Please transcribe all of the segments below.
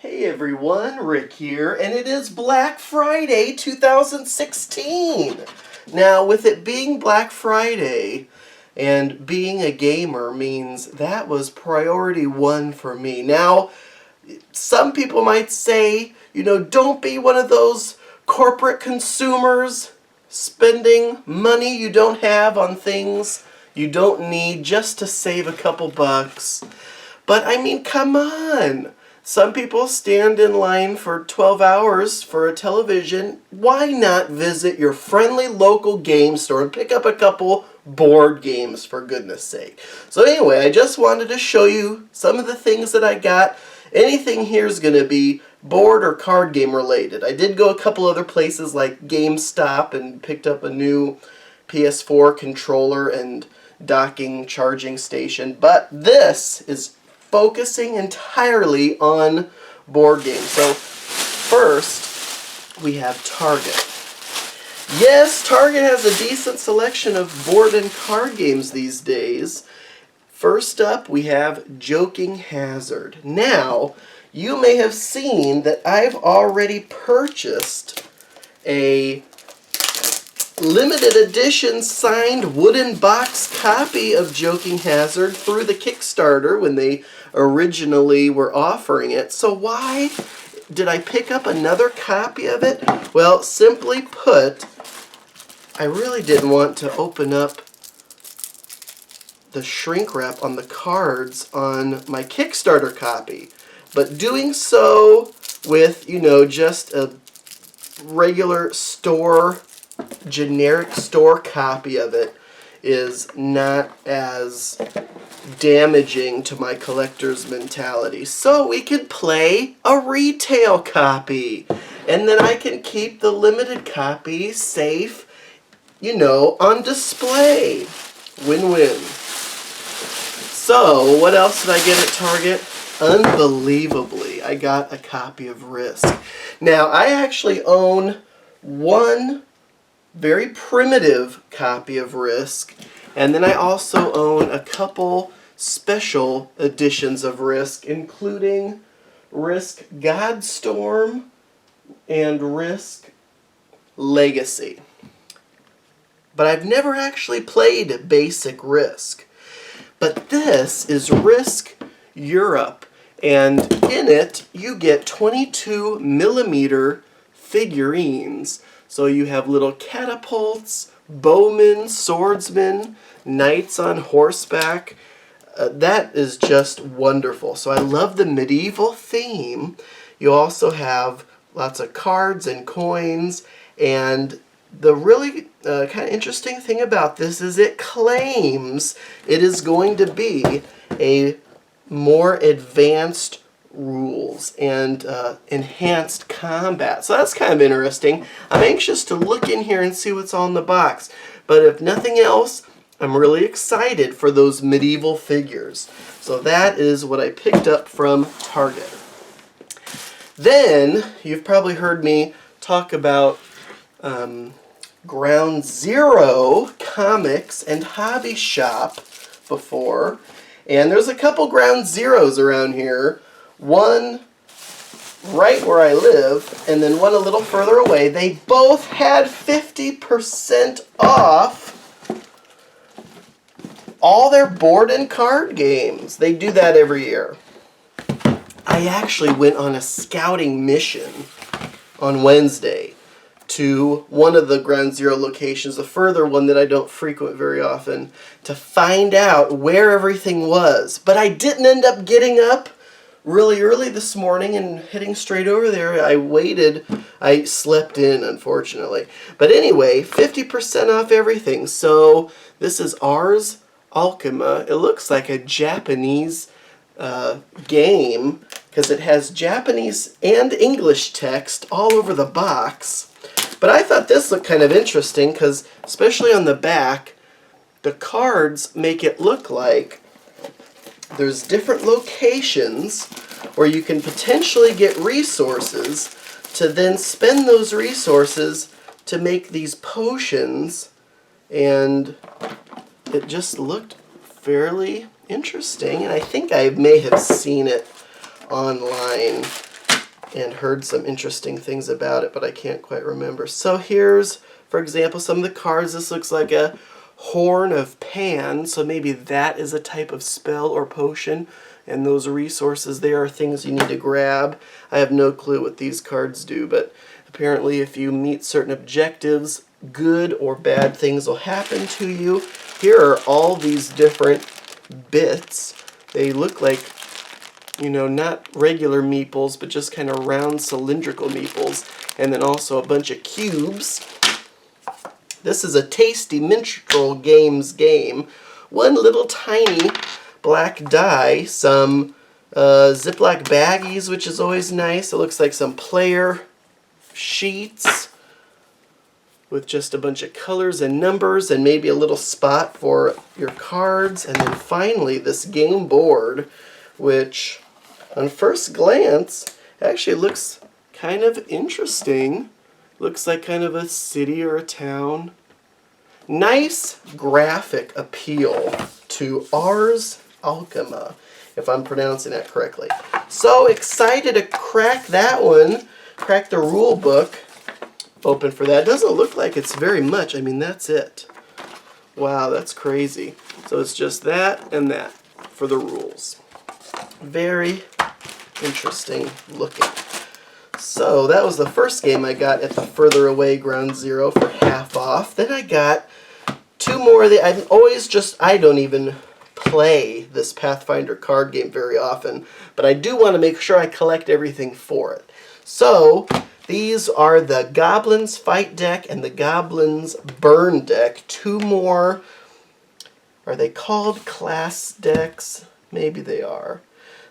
Hey everyone, Rick here, and it is Black Friday 2016. Now, with it being Black Friday and being a gamer means that was priority one for me. Now, some people might say, don't be one of those corporate consumers spending money you don't have on things you don't need just to save a couple bucks. But I mean, come on. Some people stand in line for 12 hours for a television. Why not visit your friendly local game store and pick up a couple board games, for goodness sake? So anyway, I just wanted to show you some of the things that I got. Anything here is going to be board or card game related. I did go a couple other places like GameStop and picked up a new PS4 controller and docking charging station. But this is focusing entirely on board games. So first, we have Target. Yes, Target has a decent selection of board and card games these days. First up, we have Joking Hazard. Now, you may have seen that I've already purchased a limited edition signed wooden box copy of Joking Hazard through the Kickstarter when they originally were offering it. So why did I pick up another copy of it? Well, simply put, I really didn't want to open up the shrink wrap on the cards on my Kickstarter copy. But doing so with, just a regular generic store copy of it is not as damaging to my collector's mentality. So we could play a retail copy, and then I can keep the limited copy safe, on display. Win-win. So, what else did I get at Target? Unbelievably, I got a copy of Risk. Now, I actually own one very primitive copy of Risk, and then I also own a couple special editions of Risk, including Risk Godstorm and Risk Legacy. But I've never actually played basic Risk. But this is Risk Europe, and in it you get 22 millimeter figurines. So you have little catapults, bowmen, swordsmen, knights on horseback. That is just wonderful. So I love the medieval theme. You also have lots of cards and coins, and the really kind of interesting thing about this is it claims it is going to be a more advanced rules and enhanced combat. So that's kind of interesting. I'm anxious to look in here and see what's on the box. But if nothing else, I'm really excited for those medieval figures. So that is what I picked up from Target. Then, you've probably heard me talk about Ground Zero Comics and Hobby Shop before. And there's a couple Ground Zeros around here. One right where I live, and then one a little further away. They both had 50% off all their board and card games. They do that every year. I actually went on a scouting mission on Wednesday to one of the Ground Zero locations, a further one that I don't frequent very often, to find out where everything was. But I didn't end up getting up really early this morning and heading straight over there. I waited. I slept in, unfortunately. But anyway, 50% off everything. So this is Ars Alchema. It looks like a Japanese game because it has Japanese and English text all over the box. But I thought this looked kind of interesting because, especially on the back, the cards make it look like there's different locations where you can potentially get resources to then spend those resources to make these potions, and it just looked fairly interesting, and I think I may have seen it online and heard some interesting things about it, but I can't quite remember. So here's, for example, some of the cards. This looks like a Horn of Pan, so maybe that is a type of spell or potion, and those resources there are things you need to grab. I have no clue what these cards do, but apparently if you meet certain objectives, good or bad things will happen to you. Here are all these different bits. They look like, you know, not regular meeples, but just kind of round cylindrical meeples, and then also a bunch of cubes. This is a Tasty Minstrel Games game. One little tiny black die, some Ziploc baggies, which is always nice. It looks like some player sheets with just a bunch of colors and numbers and maybe a little spot for your cards. And then finally this game board, which on first glance actually looks kind of interesting. Looks like kind of a city or a town. Nice graphic appeal to Ars Alchema, if I'm pronouncing that correctly. So excited to crack that one, crack the rule book open for that. It doesn't look like it's very much. I mean, that's it. Wow, that's crazy. So it's just that and that for the rules. Very interesting looking. So that was the first game I got at the Further Away Ground Zero for half off. Then I got two more. I don't even play this Pathfinder card game very often, but I do want to make sure I collect everything for it. So these are the Goblins Fight deck and the Goblins Burn deck. Two more, are they called class decks? Maybe they are.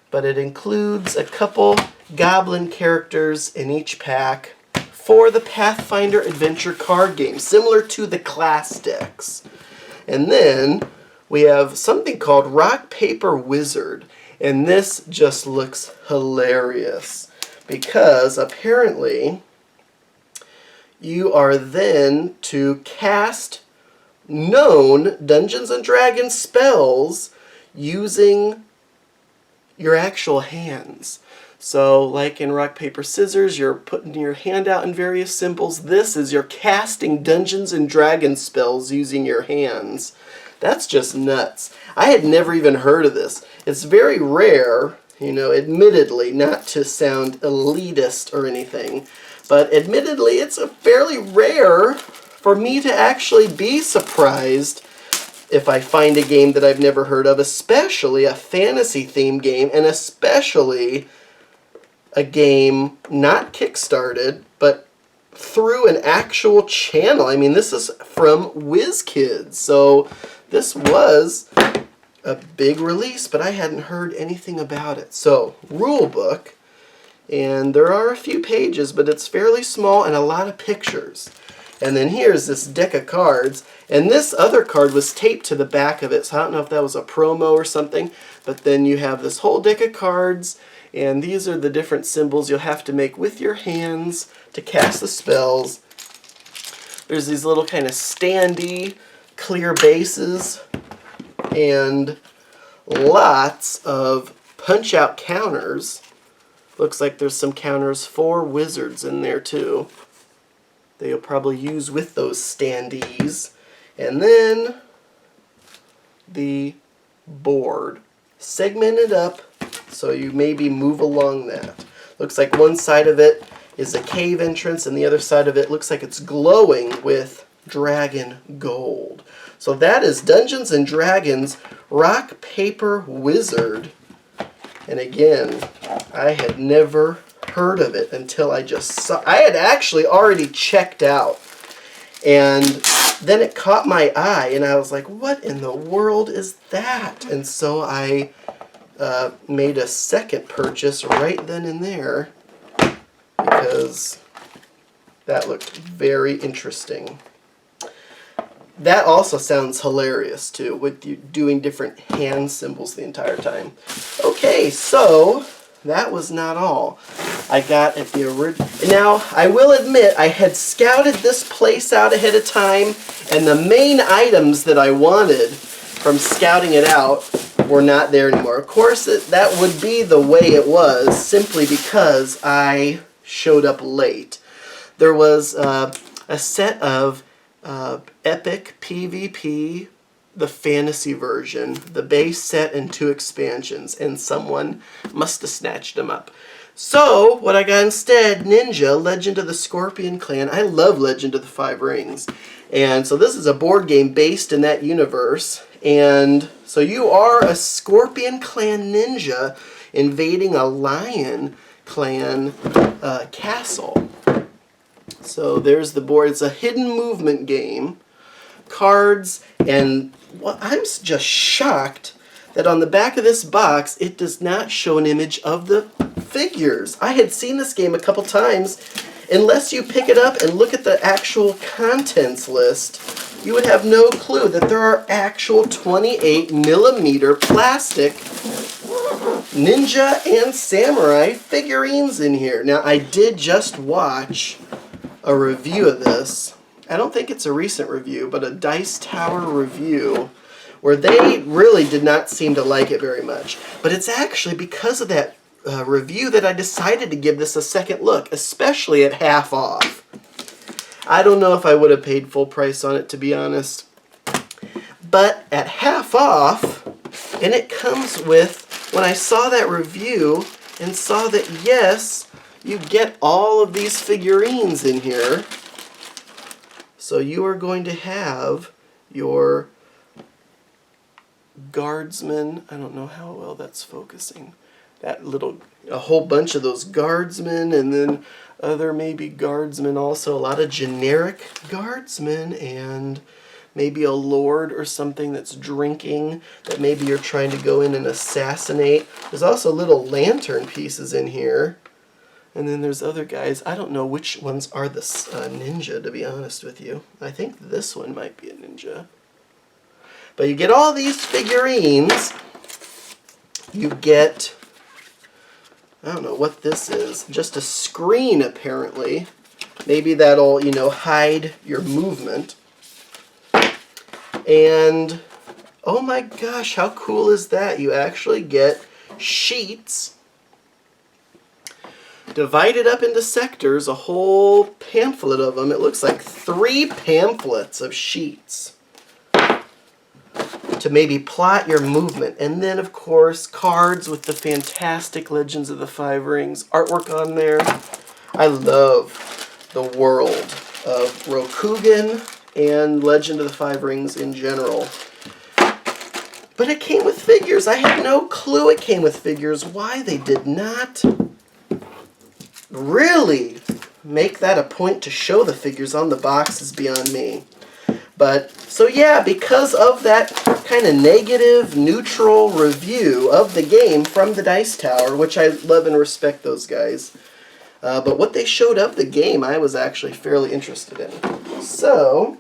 But it includes a couple Goblin characters in each pack for the Pathfinder Adventure card game, similar to the class decks. And then we have something called Rock, Paper, Wizard. And this just looks hilarious because apparently you are then to cast known Dungeons and Dragons spells using your actual hands. So like in Rock, Paper, Scissors, you're putting your hand out in various symbols. This is you're casting Dungeons and Dragons spells using your hands. That's just nuts. I had never even heard of this. It's very rare, you know, admittedly, not to sound elitist or anything, but admittedly it's a fairly rare for me to actually be surprised if I find a game that I've never heard of, especially a fantasy-themed game, and especially a game not kickstarted, but through an actual channel. I mean, this is from WizKids, so this was a big release, but I hadn't heard anything about it. So, rule book, and there are a few pages, but it's fairly small and a lot of pictures. And then here's this deck of cards, and this other card was taped to the back of it, so I don't know if that was a promo or something, but then you have this whole deck of cards, and these are the different symbols you'll have to make with your hands to cast the spells. There's these little kind of standy, clear bases, and lots of punch-out counters. Looks like there's some counters for wizards in there too. That you'll probably use with those standees. And then the board. Segmented up so you maybe move along that. Looks like one side of it is a cave entrance and the other side of it looks like it's glowing with dragon gold. So that is Dungeons and Dragons Rock, Paper, Wizard. And again, I had never heard of it until I just saw. I had actually already checked out, and then it caught my eye, and I was like, "What in the world is that?" And so I made a second purchase right then and there because that looked very interesting. That also sounds hilarious too, with you doing different hand symbols the entire time. Okay, so that was not all I got at the original. Now, I will admit, I had scouted this place out ahead of time, and the main items that I wanted from scouting it out were not there anymore. Of course, that would be the way it was simply because I showed up late. There was a set of Epic PvP, the fantasy version, the base set, and 2 expansions, and someone must have snatched them up. So, what I got instead, Ninja, Legend of the Scorpion Clan. I love Legend of the Five Rings. And so this is a board game based in that universe. And so you are a Scorpion Clan ninja invading a Lion Clan castle. So there's the board. It's a hidden movement game. Cards, and I'm just shocked that on the back of this box it does not show an image of the figures. I had seen this game a couple times. Unless you pick it up and look at the actual contents list, you would have no clue that there are actual 28mm plastic ninja and samurai figurines in here. Now, I did just watch a review of this. I don't think it's a recent review, but a Dice Tower review where they really did not seem to like it very much. But it's actually because of that review that I decided to give this a second look, especially at half off. I don't know if I would have paid full price on it, to be honest. But at half off, and it comes with, when I saw that review and saw that, yes, you get all of these figurines in here. So you are going to have your guardsmen. I don't know how well that's focusing. A whole bunch of those guardsmen, and then other maybe guardsmen also. A lot of generic guardsmen, and maybe a lord or something that's drinking that maybe you're trying to go in and assassinate. There's also little lantern pieces in here. And then there's other guys. I don't know which ones are the ninja, to be honest with you. I think this one might be a ninja. But you get all these figurines. You get, I don't know what this is. Just a screen, apparently. Maybe that'll, hide your movement. And, oh my gosh, how cool is that? You actually get sheets divided up into sectors, a whole pamphlet of them. It looks like 3 pamphlets of sheets to maybe plot your movement. And then, of course, cards with the fantastic Legends of the Five Rings artwork on there. I love the world of Rokugan and Legend of the Five Rings in general. But it came with figures. I had no clue it came with figures. Why they did not really make that a point to show the figures on the box is beyond me. But, so yeah, because of that kind of negative, neutral review of the game from the Dice Tower, which I love and respect those guys, but what they showed of the game I was actually fairly interested in. So,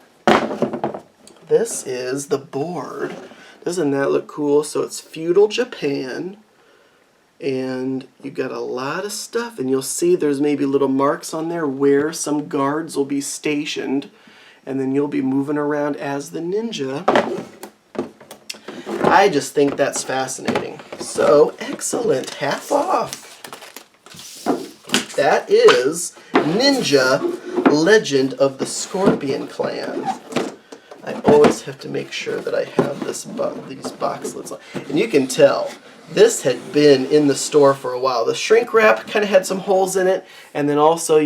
this is the board. Doesn't that look cool? So it's feudal Japan. And you got a lot of stuff, and you'll see there's maybe little marks on there where some guards will be stationed, and then you'll be moving around as the ninja. I just think that's fascinating. So, excellent. Half off. That is Ninja Legend of the Scorpion Clan. I always have to make sure that I have these box lids on. And you can tell this had been in the store for a while. The shrink wrap kind of had some holes in it, and then also,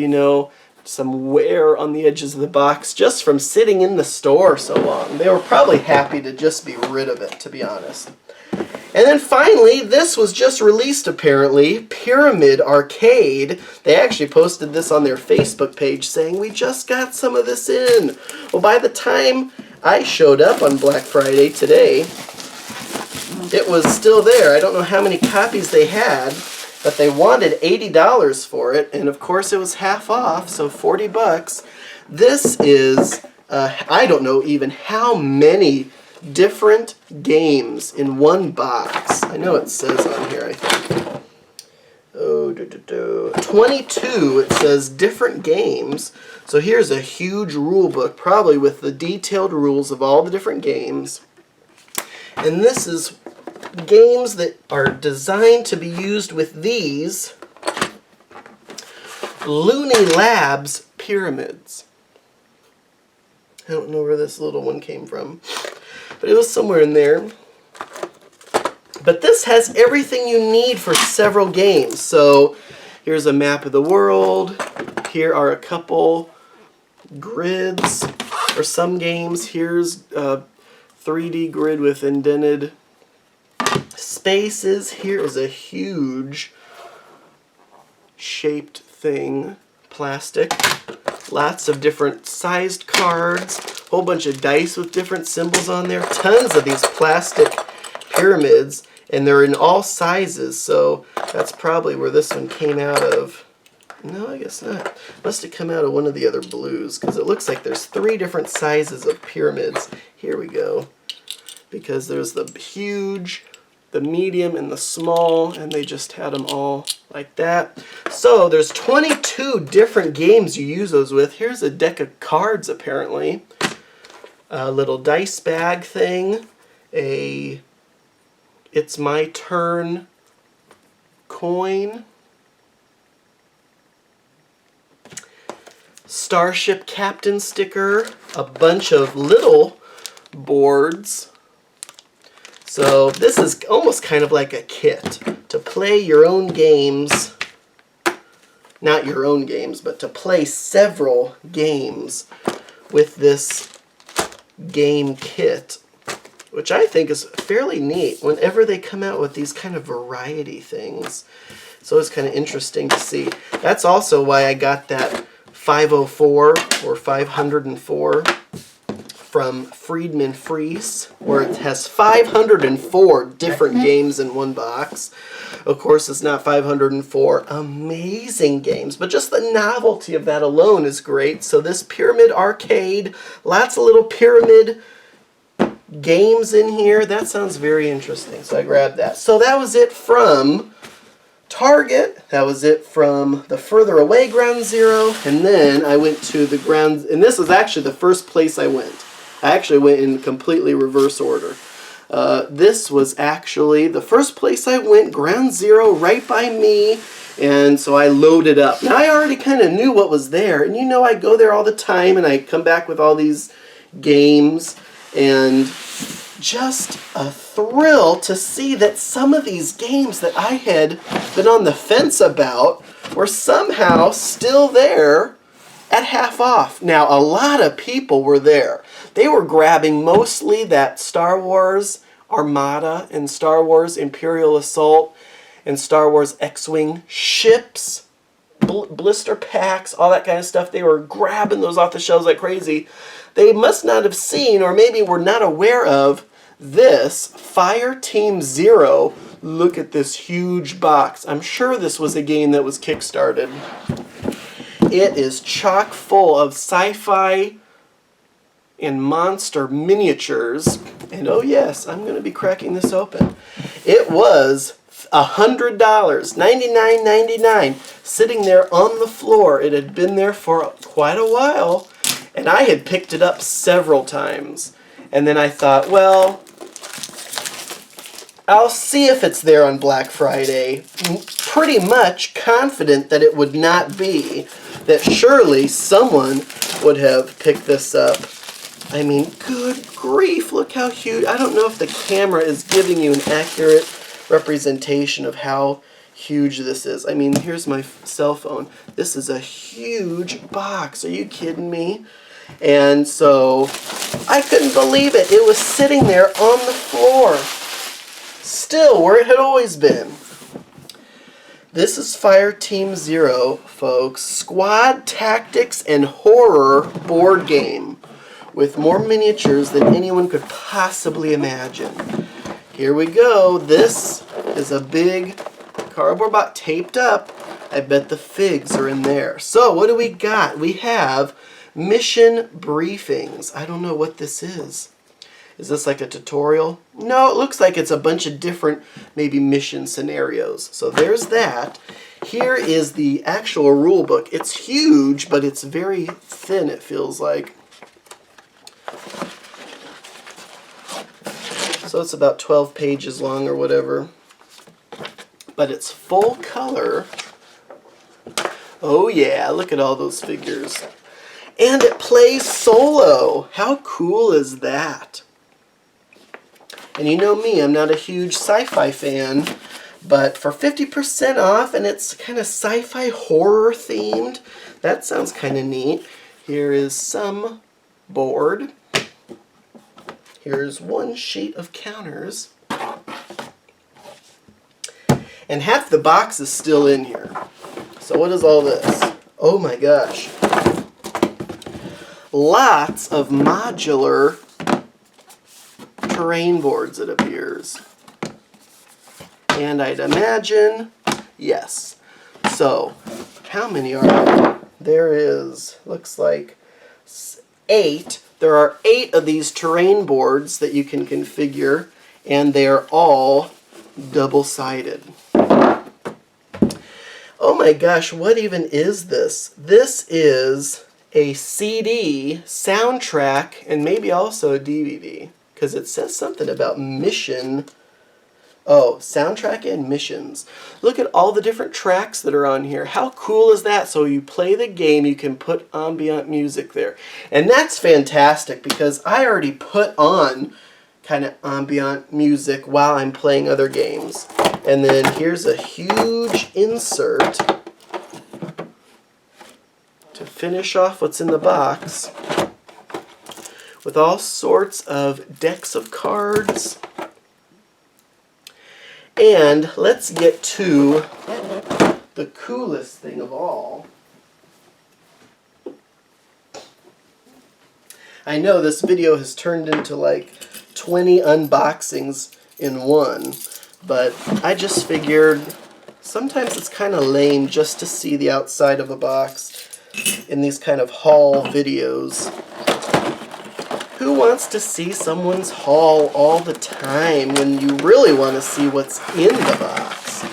some wear on the edges of the box just from sitting in the store so long. They were probably happy to just be rid of it, to be honest. And then finally, this was just released apparently, Pyramid Arcade. They actually posted this on their Facebook page saying, we just got some of this in. Well, by the time I showed up on Black Friday today, it was still there. I don't know how many copies they had, but they wanted $80 for it, and of course it was half off, so $40. This is, I don't know even how many different games in one box. I know it says on here, I think. 22, it says different games. So here's a huge rule book, probably with the detailed rules of all the different games. And this is games that are designed to be used with these Looney Labs pyramids. I don't know where this little one came from, but it was somewhere in there. But this has everything you need for several games. So here's a map of the world. Here are a couple grids for some games. Here's a 3D grid with indented spaces. Here is a huge shaped thing, plastic. Lots of different sized cards. A whole bunch of dice with different symbols on there. Tons of these plastic pyramids. And they're in all sizes, so that's probably where this one came out of. No, I guess not. Must have come out of one of the other blues, because it looks like there's 3 different sizes of pyramids. Here we go. Because there's the huge, the medium, and the small, and they just had them all like that. So there's 22 different games you use those with. Here's a deck of cards, apparently. A little dice bag thing. A It's My Turn coin. Starship Captain sticker. A bunch of little boards. So this is almost kind of like a kit to play your own games. Not your own games, but to play several games with this game kit, which I think is fairly neat whenever they come out with these kind of variety things. So it's kind of interesting to see. That's also why I got that 504 or 504 from Friedman Freeze, where it has 504 different games in one box. Of course, it's not 504 amazing games, but just the novelty of that alone is great. So this Pyramid Arcade, lots of little pyramid games in here. That sounds very interesting, so I grabbed that. So that was it from Target. That was it from the further away Ground Zero. And then I went to the ground, and this is actually the first place I went. I actually went in completely reverse order. This was actually the first place I went, Ground Zero, right by me. And so I loaded up. Now I already kind of knew what was there. And you know I go there all the time and I come back with all these games. And just a thrill to see that some of these games that I had been on the fence about were somehow still there at half off. Now, a lot of people were there. They were grabbing mostly that Star Wars Armada and Star Wars Imperial Assault and Star Wars X-Wing ships, blister packs, all that kind of stuff. They were grabbing those off the shelves like crazy. They must not have seen, or maybe were not aware of, this Fireteam Zero. Look at this huge box. I'm sure this was a game that was kickstarted. It is chock full of sci-fi and monster miniatures. And oh yes, I'm going to be cracking this open. It was $100, $99.99, sitting there on the floor. It had been there for quite a while, and I had picked it up several times. And then I thought, well, I'll see if it's there on Black Friday. Pretty much confident that it would not be, that surely someone would have picked this up. I mean, good grief, look how huge. I don't know if the camera is giving you an accurate representation of how huge this is. I mean, here's my cell phone. This is a huge box. Are you kidding me? And so I couldn't believe it. It was sitting there on the floor, still where it had always been. This is Fireteam Zero, folks. Squad tactics and horror board game with more miniatures than anyone could possibly imagine. Here we go. This is a big cardboard box taped up. I bet the figs are in there. So what do we got? We have mission briefings. I don't know what this is. Is this like a tutorial? No, it looks like it's a bunch of different maybe mission scenarios. So there's that. Here is the actual rule book. It's huge, but it's very thin, it feels like. So So it's about 12 pages long or whatever. But it's full color. Oh yeah, look at all those figures. And it plays solo. How cool is that? And you know me, I'm not a huge sci-fi fan, but for 50% off, and it's kind of sci-fi horror themed, that sounds kind of neat. Here is some board. Here's one sheet of counters. And half the box is still in here. So what is all this? Oh my gosh. Lots of modular terrain boards, it appears. And I'd imagine, yes. So, how many are there? There is, looks like 8. There are 8 of these terrain boards that you can configure, and they are all double-sided. Oh my gosh, what even is this? This is a CD, soundtrack, and maybe also a DVD, because it says something about mission. Oh, soundtrack and missions. Look at all the different tracks that are on here. How cool is that? So you play the game, you can put ambient music there. And that's fantastic because I already put on kind of ambient music while I'm playing other games. And then here's a huge insert to finish off what's in the box with all sorts of decks of cards. And let's get to the coolest thing of all. I know this video has turned into like 20 unboxings in one, but I just figured sometimes it's kind of lame just to see the outside of a box in these kind of haul videos. Who wants to see someone's haul all the time when you really want to see what's in the box?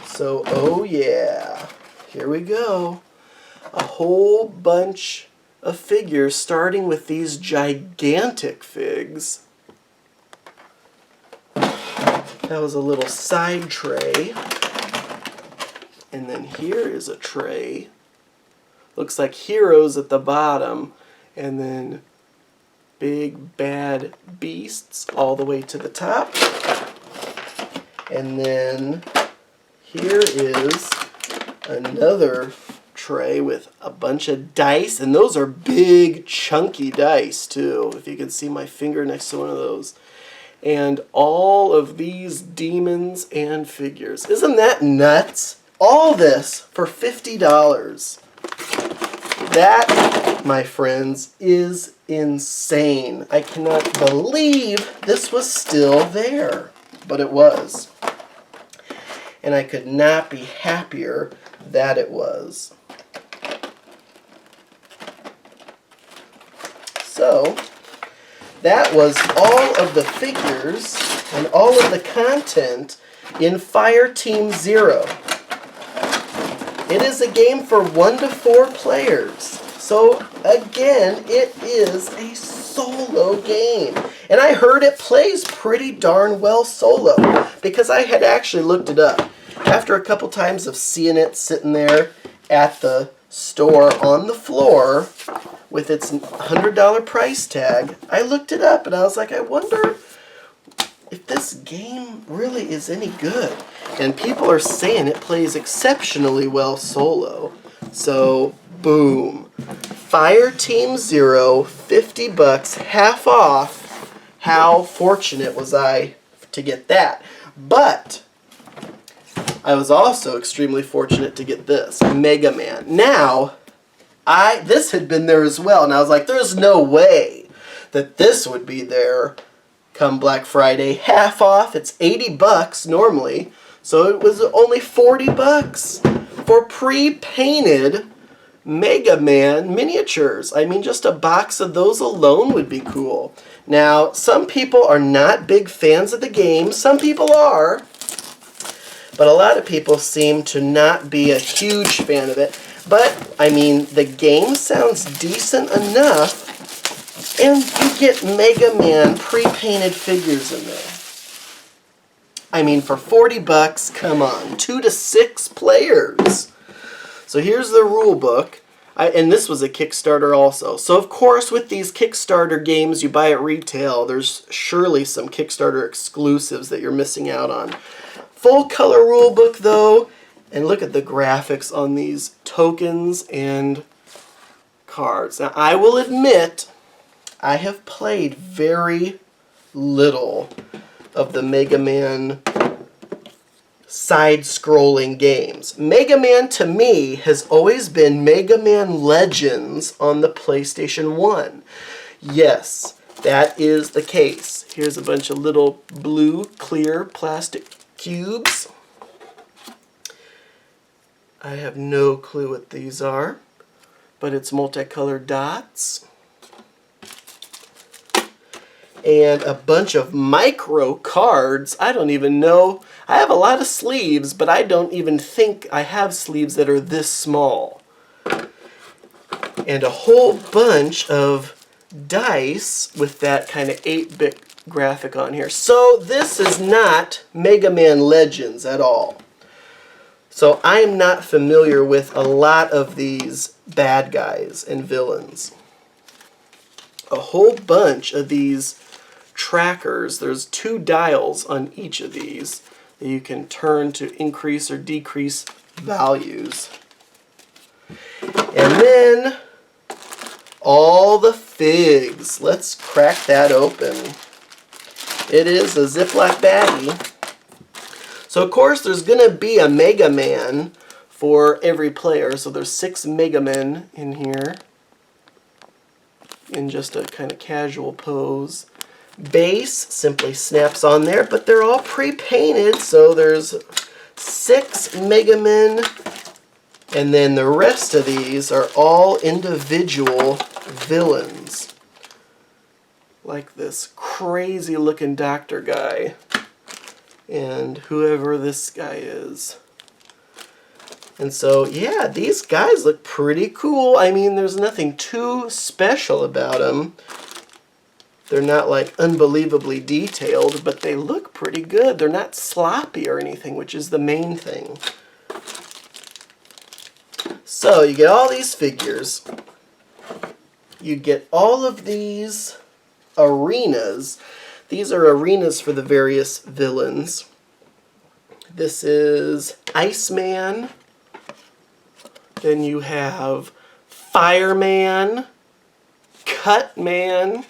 So, oh yeah, here we go. A whole bunch of figures, starting with these gigantic figs. That was a little side tray. And then here is a tray. Looks like heroes at the bottom. And then big bad beasts all the way to the top. And then here is another tray with a bunch of dice. And those are big chunky dice too. If you can see my finger next to one of those. And all of these demons and figures. Isn't that nuts? All this for $50. That, my friends, is insane. I cannot believe this was still there, but it was. And I could not be happier that it was. So, that was all of the figures and all of the content in Fireteam Zero. It is a game for 1 to 4 players. So again, it is a solo game. And I heard it plays pretty darn well solo because I had actually looked it up. After a couple times of seeing it sitting there at the store on the floor with its $100 price tag, I looked it up and I was like, I wonder if this game really is any good. And people are saying it plays exceptionally well solo. So, boom. Fireteam Zero, $50, half off. How fortunate was I to get that? But I was also extremely fortunate to get this, Mega Man. Now, this had been there as well, and I was like, there's no way that this would be there come Black Friday. Half off, it's $80 normally, so it was only $40 for pre-painted Mega Man miniatures. I mean, just a box of those alone would be cool. Now, some people are not big fans of the game. Some people are. But a lot of people seem to not be a huge fan of it. But, I mean, the game sounds decent enough And you get Mega Man pre-painted figures in there. I mean, for 40 bucks, come on, 2 to 6 players. So here's the rule book. And this was a Kickstarter also. So of course, with these Kickstarter games you buy at retail, there's surely some Kickstarter exclusives that you're missing out on. Full color rule book though, and look at the graphics on these tokens and cards. Now I will admit, I have played very little of the Mega Man side-scrolling games. Mega Man to me has always been Mega Man Legends on the PlayStation 1. Yes, that is the case. Here's a bunch of little blue clear plastic cubes. I have no clue what these are, but it's multicolored dots. And a bunch of micro cards. I don't even know. I have a lot of sleeves, but I don't even think I have sleeves that are this small. And a whole bunch of dice with that kind of 8-bit graphic on here. So this is not Mega Man Legends at all. So I am not familiar with a lot of these bad guys and villains. A whole bunch of these trackers. There's 2 dials on each of these that you can turn to increase or decrease values. And then all the figs. Let's crack that open. It is a Ziploc baggie. So of course there's going to be a Mega Man for every player. So there's 6 Mega Men in here in just a kind of casual pose. Base simply snaps on there, but they're all pre-painted, so there's 6 Mega Men, and then the rest of these are all individual villains. Like this crazy looking doctor guy, and whoever this guy is. And so, yeah, these guys look pretty cool. I mean, there's nothing too special about them. They're not like unbelievably detailed, but they look pretty good. They're not sloppy or anything, which is the main thing. So you get all these figures. You get all of these arenas. These are arenas for the various villains. This is Iceman. Then you have Fireman, Cutman,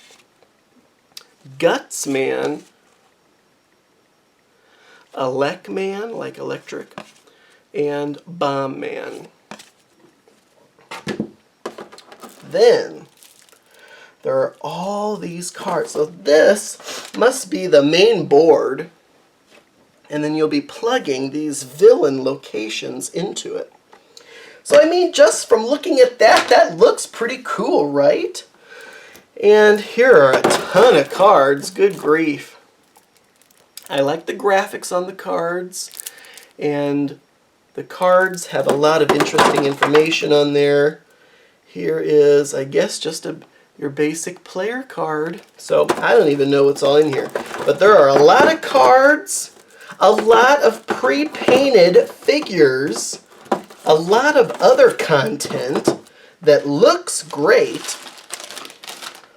Gutsman, Elecman, like electric, and Bombman. Then there are all these cards. So this must be the main board, and then you'll be plugging these villain locations into it. So I mean, just from looking at that, that looks pretty cool, right? And here are a ton of cards. Good grief. I like the graphics on the cards, and the cards have a lot of interesting information on there. Here is, I guess, just your basic player card. So I don't even know what's all in here. But there are a lot of cards, a lot of pre-painted figures, a lot of other content that looks great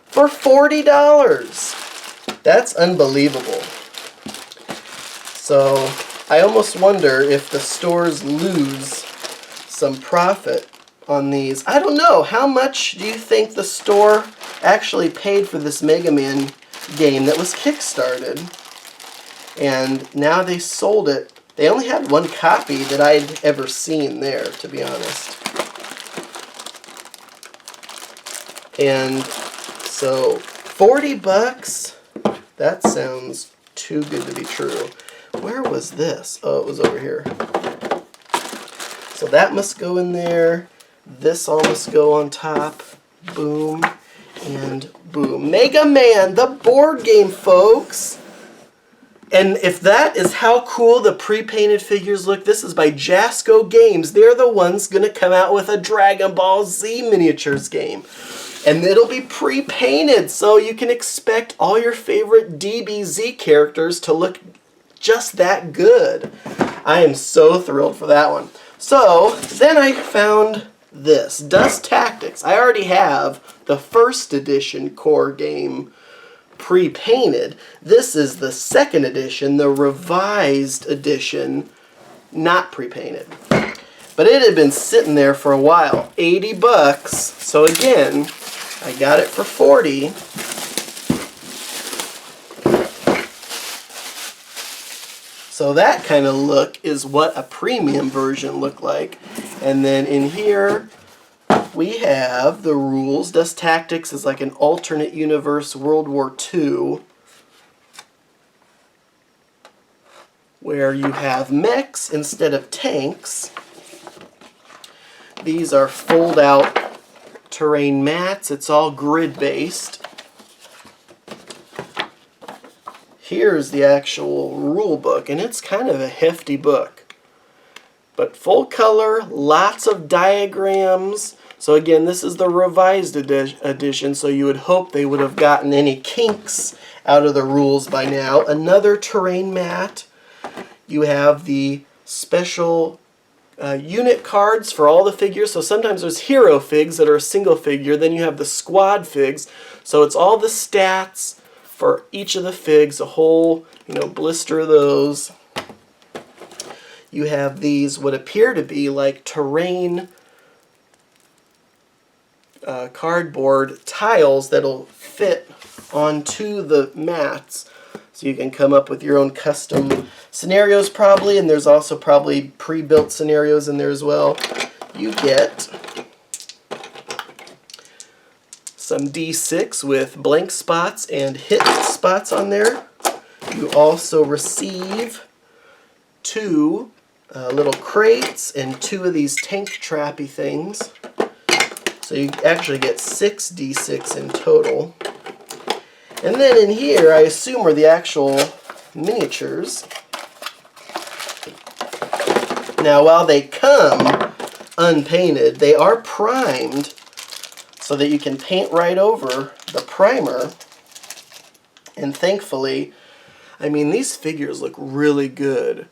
for $40. That's unbelievable. So I almost wonder if the stores lose some profit on these. I don't know. How much do you think the store actually paid for this Mega Man game that was kickstarted? And now they sold it. They only had 1 copy that I'd ever seen there, to be honest. And so, 40 bucks? That sounds too good to be true. Where was this? Oh, it was over here. So that must go in there. This all must go on top. Boom. And boom. Mega Man, the board game, folks. And if that is how cool the pre-painted figures look, this is by Jasco Games. They're the ones going to come out with a Dragon Ball Z miniatures game. And it'll be pre-painted, so you can expect all your favorite DBZ characters to look just that good. I am so thrilled for that one. So, then I found this, Dust Tactics. I already have the first edition core game pre-painted. This is the second edition, the revised edition, not pre-painted. But it had been sitting there for a while, 80 bucks. So again, I got it for 40. So that kind of look is what a premium version looked like. And then in here, we have the rules. Dust Tactics is like an alternate universe World War II, where you have mechs instead of tanks. These are fold-out terrain mats. It's all grid-based. Here's the actual rule book, and it's kind of a hefty book. But full color, lots of diagrams. So again, this is the revised edition, so you would hope they would have gotten any kinks out of the rules by now. Another terrain mat. You have the special unit cards for all the figures. So sometimes there's hero figs that are a single figure. Then you have the squad figs. So it's all the stats for each of the figs, a whole blister of those. You have these what appear to be like terrain cardboard tiles that'll fit onto the mats. So you can come up with your own custom scenarios probably, and there's also probably pre-built scenarios in there as well. You get some D6 with blank spots and hit spots on there. You also receive 2 little crates and 2 of these tank trappy things. So you actually get 6 D6 in total. And then in here, I assume are the actual miniatures. Now, while they come unpainted, they are primed so that you can paint right over the primer. And thankfully, I mean, these figures look really good.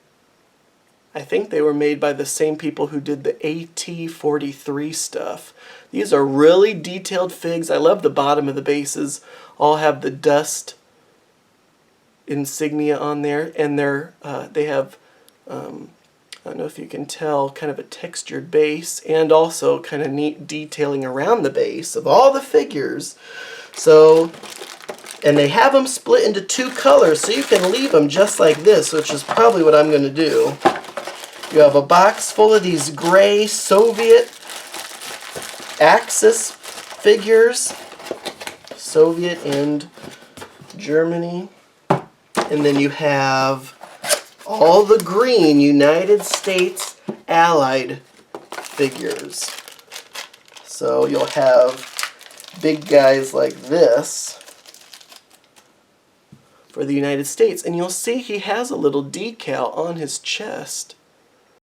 I think they were made by the same people who did the AT-43 stuff. These are really detailed figs. I love the bottom of the bases. All have the dust insignia on there, and they have, I don't know if you can tell, kind of a textured base, and also kind of neat detailing around the base of all the figures. So, and they have them split into 2 colors, so you can leave them just like this, which is probably what I'm going to do. You have a box full of these gray Soviet Axis figures, Soviet and Germany. And then you have all the green United States Allied figures. So you'll have big guys like this for the United States. And you'll see he has a little decal on his chest.